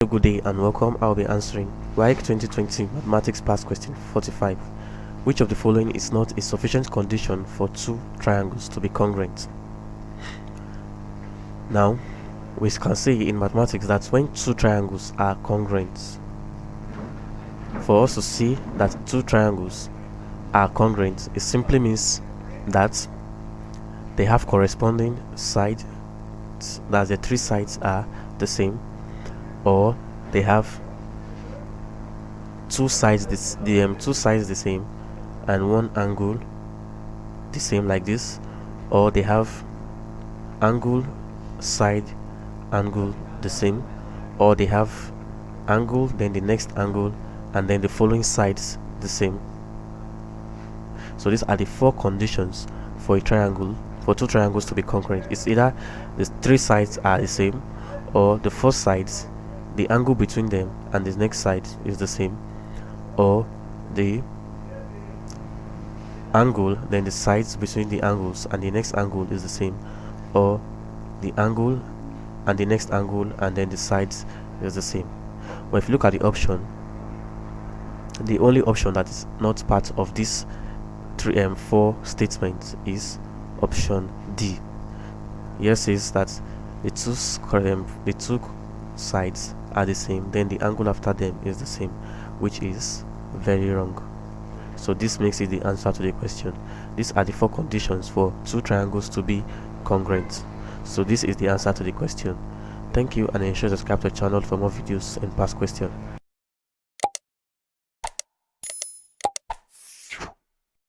Good day and welcome. I'll be answering WAEC 2020 Mathematics Past Question 45. Which of the following is not a sufficient condition for two triangles to be congruent? Now, we can say in mathematics that when two triangles are congruent, for us to see that two triangles are congruent, it simply means that they have corresponding sides, that the three sides are the same, or they have two sides the same and one angle the same, like this, or they have angle side angle the same, or they have angle then the next angle and then the following sides the same. So these are the four conditions for a triangle, for two triangles to be congruent. It's either the three sides are the same, or the four sides, the angle between them and the next side is the same, or the angle then the sides between the angles and the next angle is the same, or the angle and the next angle and then the sides is the same. But if you look at the option, the only option that is not part of this four statements is option D. Here says that the two sides are the same, then the angle after them is the same, which is very wrong. So this makes it the answer to the question. These are the four conditions for two triangles to be congruent. So this is the answer to the question. Thank you, and ensure to subscribe to the channel for more videos and past questions.